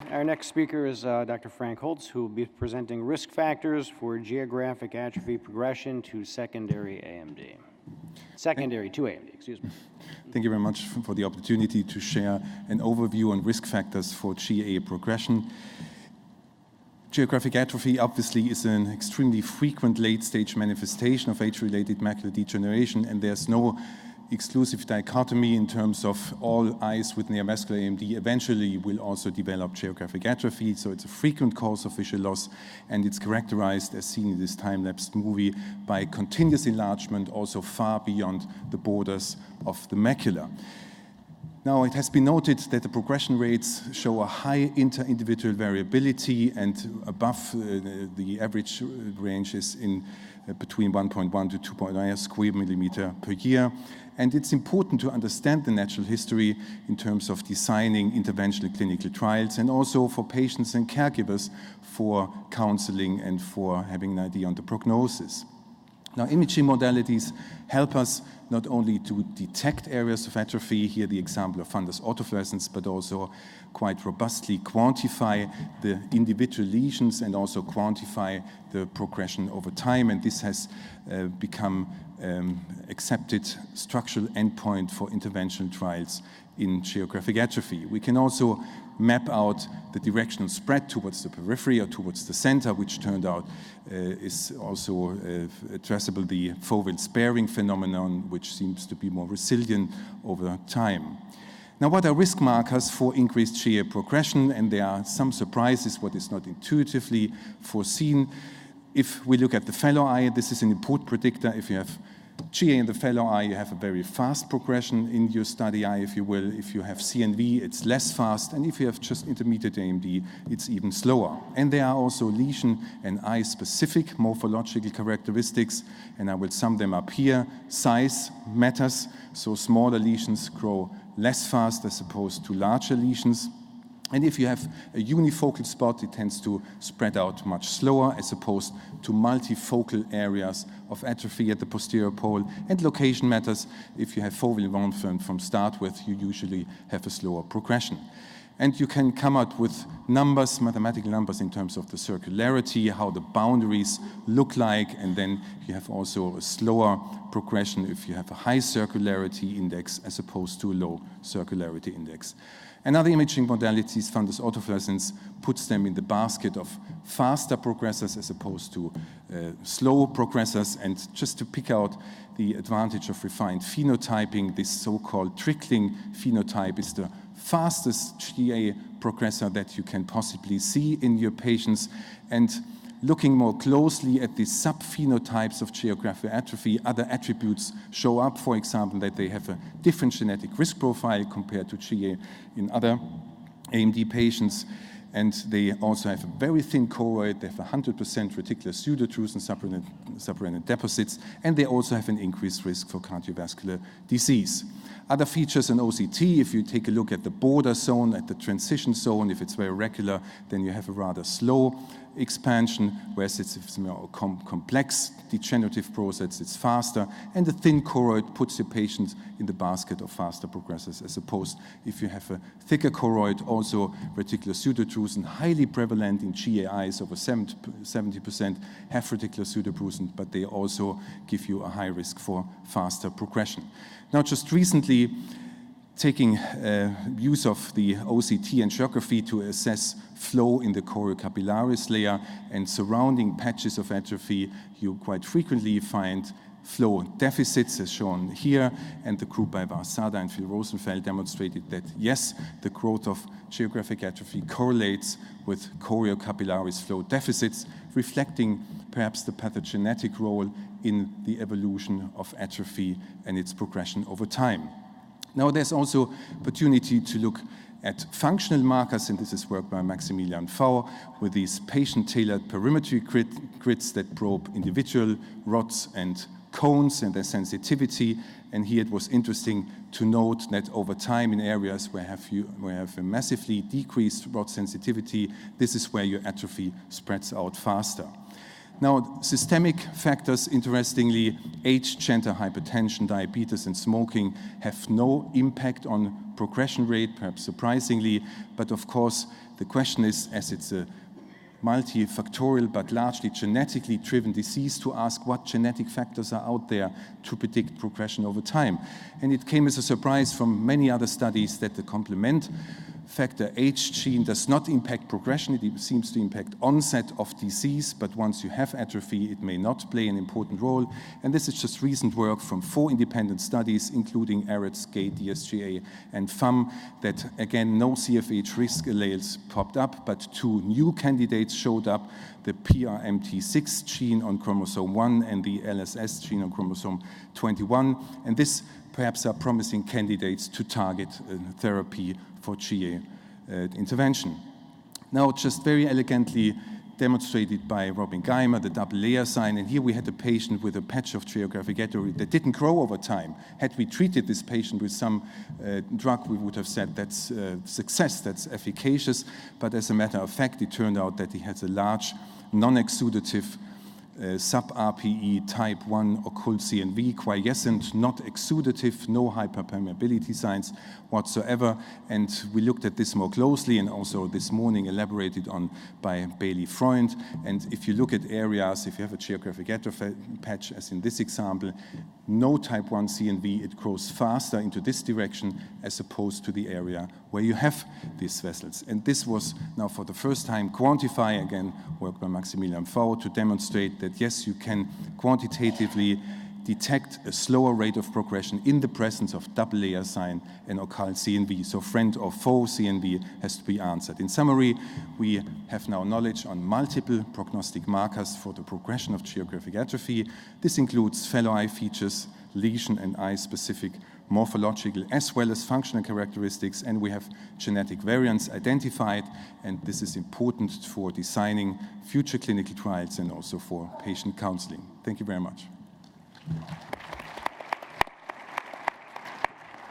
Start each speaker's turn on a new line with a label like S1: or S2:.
S1: Our next speaker is Dr. Frank Holtz, who will be presenting risk factors for geographic atrophy progression to secondary AMD. Secondary to AMD, excuse me.
S2: Thank you very much for the opportunity to share an overview on risk factors for GA progression. Geographic atrophy obviously is an extremely frequent late-stage manifestation of age-related macular degeneration, and there's no exclusive dichotomy in terms of all eyes with neovascular AMD eventually will also develop geographic atrophy. So it's a frequent cause of visual loss, and it's characterized, as seen in this time-lapse movie, by continuous enlargement also far beyond the borders of the macula. Now, it has been noted that the progression rates show a high inter-individual variability, and above the average range is in between 1.1 to 2.9 square millimeter per year. And it's important to understand the natural history in terms of designing interventional clinical trials, and also for patients and caregivers for counseling and for having an idea on the prognosis. Now, imaging modalities help us not only to detect areas of atrophy, here the example of fundus autofluorescence, but also quite robustly quantify the individual lesions and also quantify the progression over time. And this has become accepted structural endpoint for interventional trials in geographic atrophy. We can also map out the directional spread towards the periphery or towards the center, which turned out is also addressable, the foveal sparing phenomenon, which seems to be more resilient over time. Now, what are risk markers for increased GA progression? And there are some surprises, what is not intuitively foreseen. If we look at the fellow eye, this is an important predictor. If you have GA in the fellow eye, you have a very fast progression in your study eye, if you will. If you have CNV, it's less fast. And if you have just intermediate AMD, it's even slower. And there are also lesion and eye-specific morphological characteristics, and I will sum them up here. Size matters, so smaller lesions grow less fast as opposed to larger lesions. And if you have a unifocal spot, it tends to spread out much slower as opposed to multifocal areas of atrophy at the posterior pole. And location matters. If you have foveal involvement from start with, you usually have a slower progression. And you can come out with numbers, mathematical numbers in terms of the circularity, how the boundaries look like, and then you have also a slower progression if you have a high circularity index as opposed to a low circularity index. Another imaging modalities, fundus autofluorescence, puts them in the basket of faster progressors as opposed to slow progressors. And just to pick out the advantage of refined phenotyping, this so-called trickling phenotype is the fastest GA progressor that you can possibly see in your patients. And looking more closely at the subphenotypes of geographic atrophy, other attributes show up, for example, that they have a different genetic risk profile compared to GA in other AMD patients. And they also have a very thin choroid. They have 100% reticular pseudotrusion subretinal deposits, and they also have an increased risk for cardiovascular disease. Other features in OCT, if you take a look at the border zone, at the transition zone, if it's very regular, then you have a rather slow expansion, whereas if it's more complex degenerative process, it's faster. And the thin choroid puts your patient in the basket of faster progressors, as opposed if you have a thicker choroid, also reticular pseudotrusion, highly prevalent in GA eyes, over 70% have reticular pseudotrusion, but they also give you a high risk for faster progression. Now, just recently, taking use of the OCT and geography to assess flow in the choriocapillaris layer and surrounding patches of atrophy, you quite frequently find flow deficits, as shown here, and the group by Varsada and Phil Rosenfeld demonstrated that, yes, the growth of geographic atrophy correlates with choriocapillaris flow deficits, reflecting perhaps the pathogenetic role in the evolution of atrophy and its progression over time. Now, there's also opportunity to look at functional markers, and this is work by Maximilian Faur with these patient-tailored perimetry grids that probe individual rods and cones and their sensitivity. And here it was interesting to note that over time in areas where you have a massively decreased rod sensitivity, this is where your atrophy spreads out faster. Now, systemic factors, interestingly, age, gender, hypertension, diabetes, and smoking have no impact on progression rate, perhaps surprisingly. But of course, the question is, as it's a multifactorial but largely genetically driven disease, to ask what genetic factors are out there to predict progression over time. And it came as a surprise from many other studies that the complement factor H gene does not impact progression. It seems to impact onset of disease, but once you have atrophy, it may not play an important role. And this is just recent work from 4 independent studies, including ARETS, GATE, DSGA, and FAM, that again, no CFH risk alleles popped up, but 2 new candidates showed up, the PRMT6 gene on chromosome 1 and the LSS gene on chromosome 21. And this perhaps are promising candidates to target therapy for GA intervention. Now, just very elegantly demonstrated by Robin Geimer, the double layer sign, and here we had a patient with a patch of geographic atrophy that didn't grow over time. Had we treated this patient with some drug, we would have said that's success, that's efficacious, but as a matter of fact, it turned out that he has a large non-exudative sub-RPE type 1 occult CNV, quiescent, not exudative, no hyperpermeability signs whatsoever. And we looked at this more closely, and also this morning elaborated on by Bailey Freund. And if you look at areas, if you have a geographic atrophy patch, as in this example, no type 1 CNV, it grows faster into this direction as opposed to the area where you have these vessels. And this was now for the first time quantified, again, work by Maximilian Fau, to demonstrate that yes, you can quantitatively detect a slower rate of progression in the presence of double layer sign and occult CNV. So friend or foe CNV has to be answered. In summary, we have now knowledge on multiple prognostic markers for the progression of geographic atrophy. This includes fellow eye features, lesion and eye-specific morphological as well as functional characteristics, and we have genetic variants identified, and this is important for designing future clinical trials and also for patient counseling. Thank you very much.